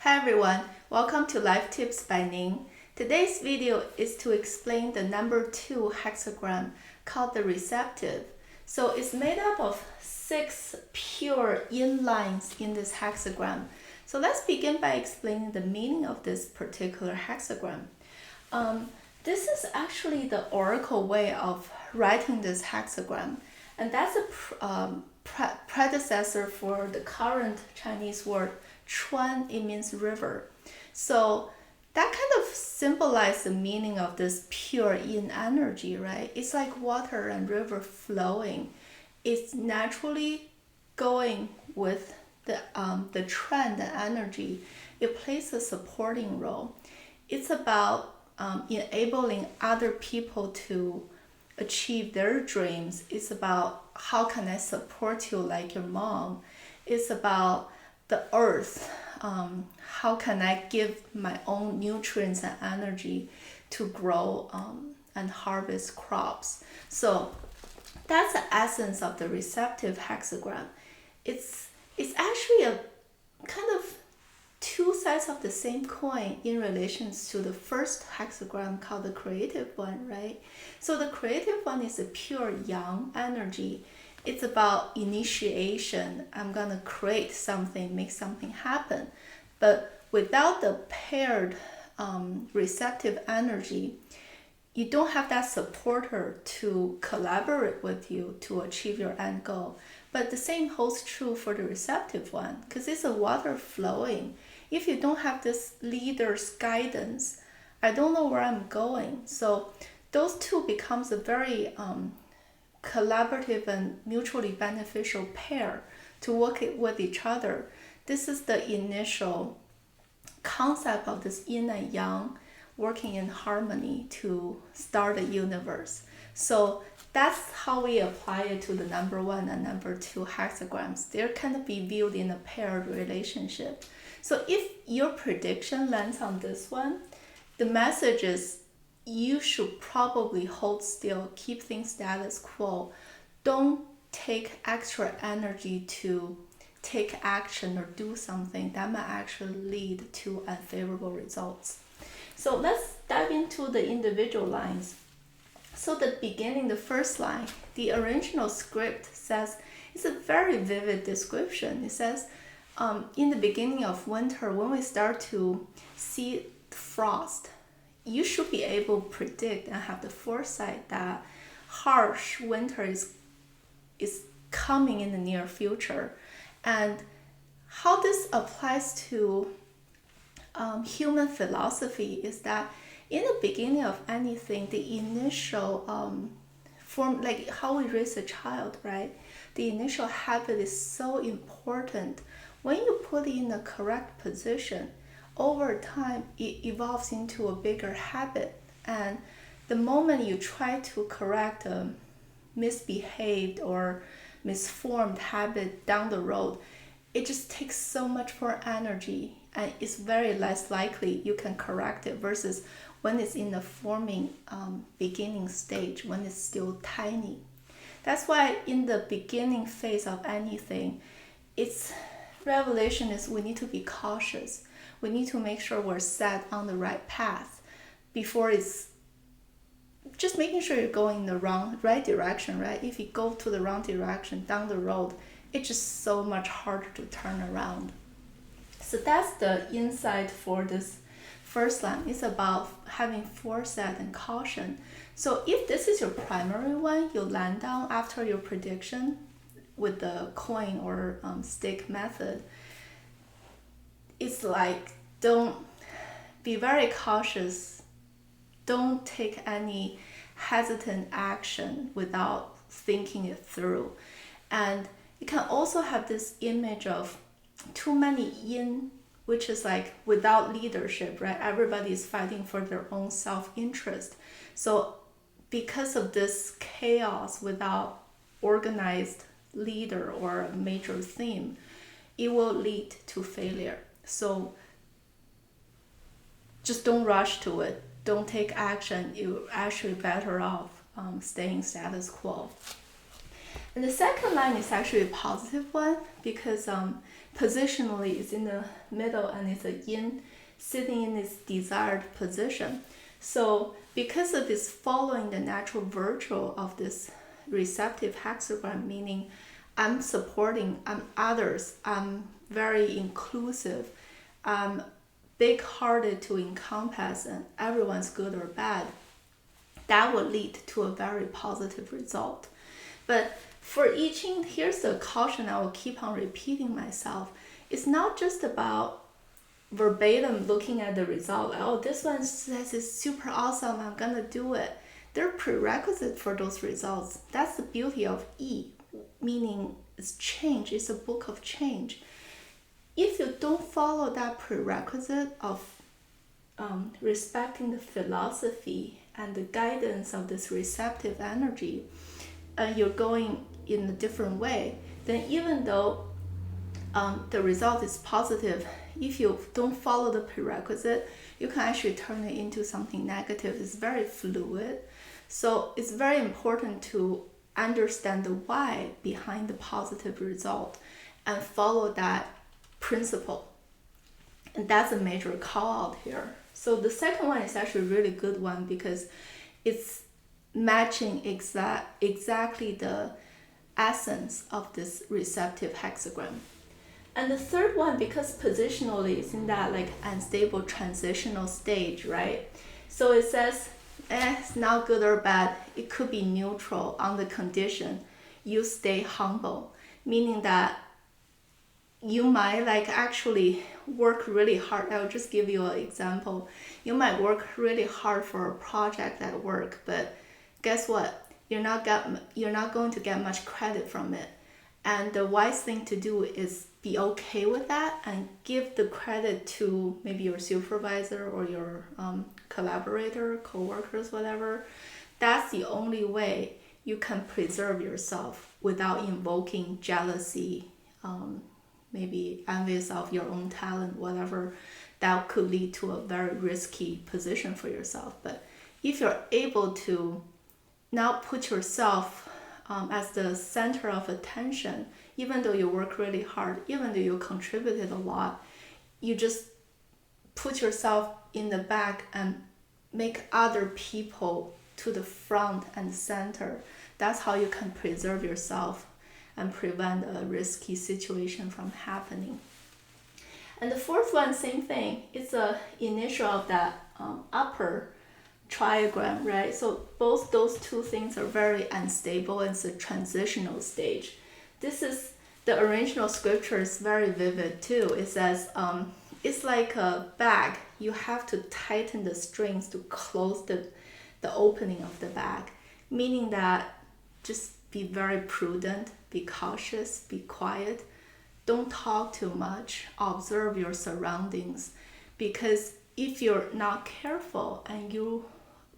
Hi everyone, welcome to Life Tips by Ning. Today's video is to explain the number 2 hexagram called the receptive. So it's made up of 6 pure yin lines in this hexagram. So let's begin by explaining the meaning of this particular hexagram. This is actually the oracle way of writing this hexagram, and that's a predecessor for the current Chinese word chuan. It means river. So that kind of symbolizes the meaning of this pure yin energy, right? It's like water and river flowing. It's naturally going with the trend and energy. It plays a supporting role. It's about enabling other people to achieve their dreams. It's about how can I support you like your mom. It's about the earth. How can I give my own nutrients and energy to grow and harvest crops? So that's the essence of the receptive hexagram. It's actually a kind of two sides of the same coin in relation to the first hexagram called the creative one, right? So the creative one is a pure yang energy. It's about initiation. I'm gonna create something, make something happen. But without the paired receptive energy, you don't have that supporter to collaborate with you to achieve your end goal. But the same holds true for the receptive one, because it's a water flowing. If you don't have this leader's guidance, I don't know where I'm going. So those two becomes a very collaborative and mutually beneficial pair to work with each other. This is the initial concept of this yin and yang working in harmony to start a universe. So that's how we apply it to the number 1 and number 2 hexagrams. They're kind of be viewed in a paired relationship. So if your prediction lands on this one, the message is you should probably hold still, keep things status quo. Don't take extra energy to take action or do something that might actually lead to unfavorable results. So let's dive into the individual lines. So the beginning, the first line, the original script says, it's a very vivid description. It says, in the beginning of winter, when we start to see frost, you should be able to predict and have the foresight that harsh winter is coming in the near future. And how this applies to human philosophy is that in the beginning of anything, the initial form, like how we raise a child, right? The initial habit is so important. When you put it in the correct position, over time, it evolves into a bigger habit. And the moment you try to correct a misbehaved or misformed habit down the road, it just takes so much more energy, and it's very less likely you can correct it versus when it's in the forming beginning stage, when it's still tiny. That's why in the beginning phase of anything, its revelation is we need to be cautious. We need to make sure we're set on the right path before it's just making sure you're going in the right direction, right? If you go to the wrong direction down the road, it's just so much harder to turn around. So that's the insight for this first line. It's about having foresight and caution. So if this is your primary one, you land down after your prediction with the coin or stick method. It's like, don't be very cautious. Don't take any hesitant action without thinking it through. And it can also have this image of too many yin, which is like without leadership, right? Everybody is fighting for their own self-interest. So because of this chaos without organized leader or a major theme, it will lead to failure. So just don't rush to it. Don't take action. You're actually better off staying status quo. And the second line is actually a positive one because positionally it's in the middle and it's a yin sitting in its desired position. So because of this following the natural virtue of this receptive hexagram, meaning I'm supporting, I'm others, I'm very inclusive, I'm big-hearted to encompass and everyone's good or bad, that will lead to a very positive result. But for I-Ching, here's the caution I will keep on repeating myself. It's not just about verbatim looking at the result. Oh, this one says it's super awesome, I'm gonna do it. There are prerequisites for those results. That's the beauty of I, meaning it's change, it's a book of change. If you don't follow that prerequisite of respecting the philosophy and the guidance of this receptive energy, you're going in a different way, then even though the result is positive, if you don't follow the prerequisite, you can actually turn it into something negative. It's very fluid. So it's very important to understand the why behind the positive result and follow that principle. And that's a major call out here. So the second one is actually a really good one because it's matching exactly the essence of this receptive hexagram. And the third one, because positionally it's in that like unstable transitional stage, right? So it says, it's not good or bad. It could be neutral on the condition you stay humble, meaning that you might like actually work really hard. I'll just give you an example. You might work really hard for a project at work, but guess what? You're not going to get much credit from it. And the wise thing to do is be okay with that and give the credit to maybe your supervisor or your collaborator, co-workers, whatever. That's the only way you can preserve yourself without invoking jealousy, maybe envious of your own talent, whatever. That could lead to a very risky position for yourself. But if you're able to not put yourself as the center of attention, even though you work really hard, even though you contributed a lot, you just put yourself in the back and make other people to the front and center. That's how you can preserve yourself and prevent a risky situation from happening. And the fourth one, same thing. It's a initial of that upper triagram, right? So both those two things are very unstable. It's a transitional stage. This is the original scripture is very vivid too. It says it's like a bag. You have to tighten the strings to close the opening of the bag, meaning that just be very prudent, be cautious, be quiet, don't talk too much, observe your surroundings, because if you're not careful and you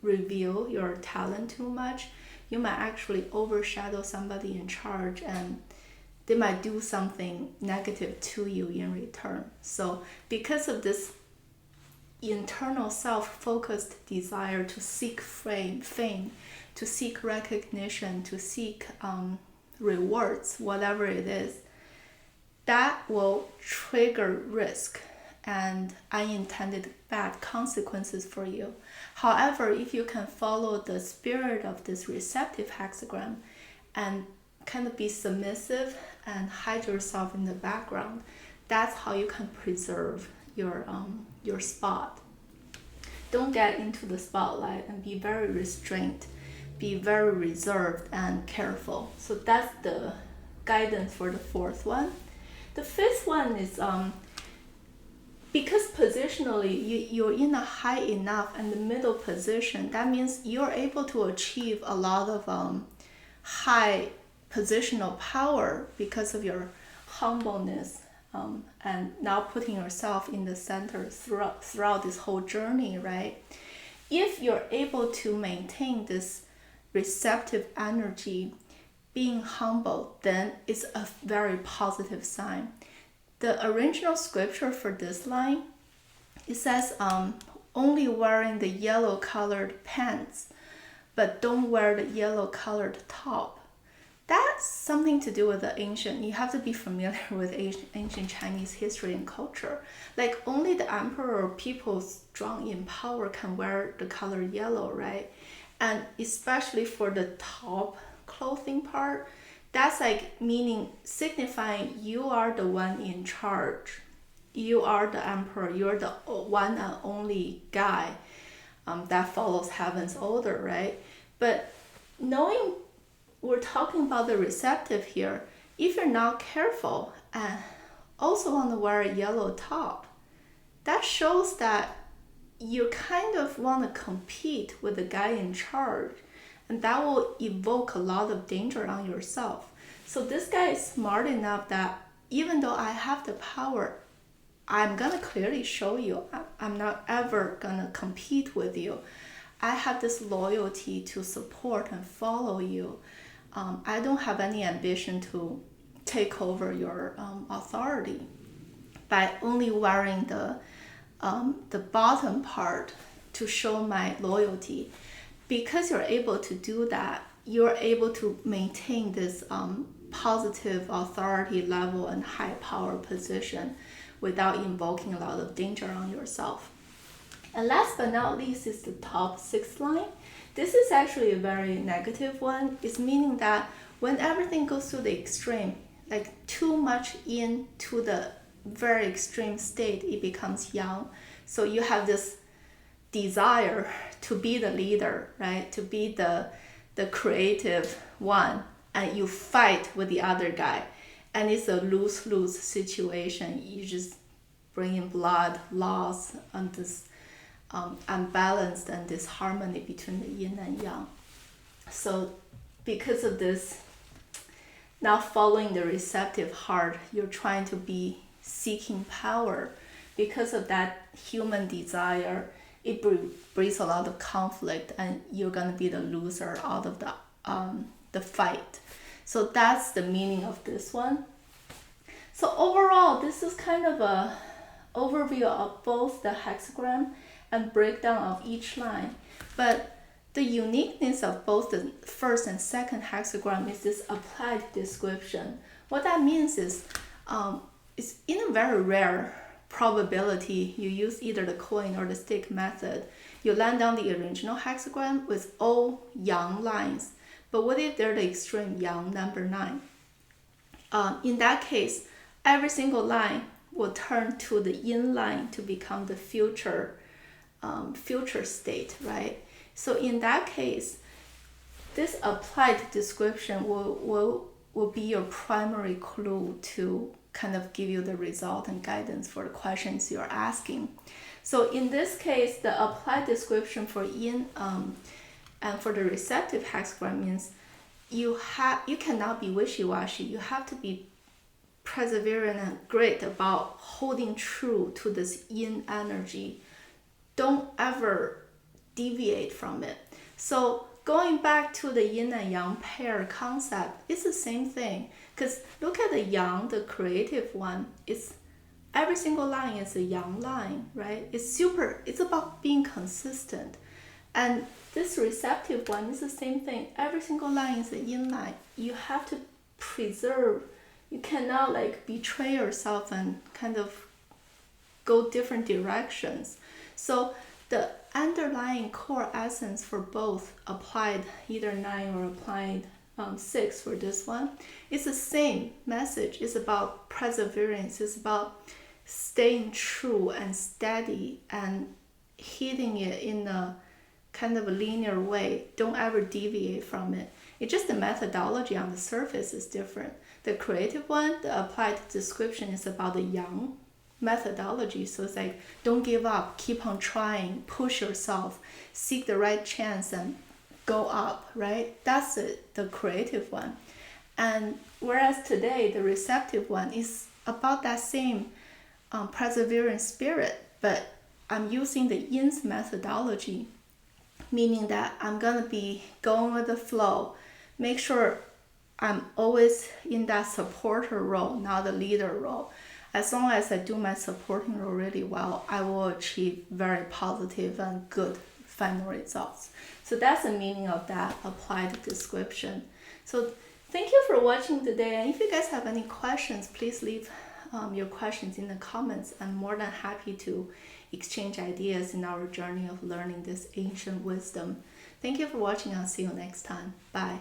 reveal your talent too much, you might actually overshadow somebody in charge and they might do something negative to you in return. So because of this internal self-focused desire to seek fame, to seek recognition, to seek rewards, whatever it is, that will trigger risk and unintended bad consequences for you. However, if you can follow the spirit of this receptive hexagram and kind of be submissive and hide yourself in the background, that's how you can preserve your spot. Don't get into the spotlight and be very restrained, be very reserved and careful. So that's the guidance for the fourth one. The fifth one is because positionally you're in a high enough and the middle position, that means you're able to achieve a lot of high positional power because of your humbleness and now putting yourself in the center throughout this whole journey, right? If you're able to maintain this receptive energy, being humble, then it's a very positive sign. The original scripture for this line, it says only wearing the yellow colored pants, but don't wear the yellow colored top. That's something to do with the ancient. You have to be familiar with ancient Chinese history and culture. Like only the emperor or people strong in power can wear the color yellow, right? And especially for the top clothing part, that's like meaning signifying you are the one in charge. You are the emperor. You're the one and only guy that follows heaven's order, right? But knowing we're talking about the receptive here, if you're not careful and also want to wear a yellow top, that shows that you kind of want to compete with the guy in charge, and that will evoke a lot of danger on yourself. So this guy is smart enough that even though I have the power, I'm gonna clearly show you I'm not ever gonna compete with you. I have this loyalty to support and follow you. I don't have any ambition to take over your authority by only wearing the bottom part to show my loyalty. Because you're able to do that, you're able to maintain this positive authority level and high power position without invoking a lot of danger on yourself. And last but not least is the top 6 line. This is actually a very negative one. It's meaning that when everything goes to the extreme, like too much into the very extreme state, it becomes yang. So you have this desire to be the leader, right? To be the creative one, and you fight with the other guy. And it's a lose-lose situation. You just bring in blood, loss, and this unbalanced and disharmony between the yin and yang. So because of this, not following the receptive heart, you're trying to be seeking power. Because of that human desire, it brings a lot of conflict, and you're going to be the loser out of the fight. So that's the meaning of this one. So overall, this is kind of a overview of both the hexagram and breakdown of each line. But the uniqueness of both the first and second hexagram is this applied description. What that means is it's in a very rare probability you use either the coin or the stick method. You land on the original hexagram with all yang lines. But what if they're the extreme yang, number 9? In that case, every single line will turn to the yin line to become the future state, right? So in that case, this applied description will be your primary clue to kind of give you the result and guidance for the questions you're asking. So in this case, the applied description for yin and for the receptive hexagram means you cannot be wishy-washy. You have to be perseverant and great about holding true to this yin energy. Don't ever deviate from it. So going back to the yin and yang pair concept, it's the same thing. Because look at the yang, the creative one. It's every single line is a yang line, right? It's about being consistent. And this receptive one is the same thing. Every single line is a yin line. You have to preserve. You cannot betray yourself and kind of go different directions. So the underlying core essence for both applied either 9 or applied 6 for this one, it's the same message. It's about perseverance. It's about staying true and steady and hitting it in a kind of a linear way. Don't ever deviate from it. It's just the methodology on the surface is different. The creative one, the applied description, is about the yang methodology. So it's like, don't give up, keep on trying, push yourself, seek the right chance and go up, right? That's the creative one. And whereas today, the receptive one is about that same perseverance spirit, but I'm using the yin's methodology, meaning that I'm going to be going with the flow, make sure I'm always in that supporter role, not the leader role. As long as I do my supporting role really well, I will achieve very positive and good final results. So that's the meaning of that applied description. So Thank you for watching today, and if you guys have any questions, please leave your questions in the comments. I'm more than happy to exchange ideas in our journey of learning this ancient wisdom. Thank you for watching. I'll see you next time. Bye.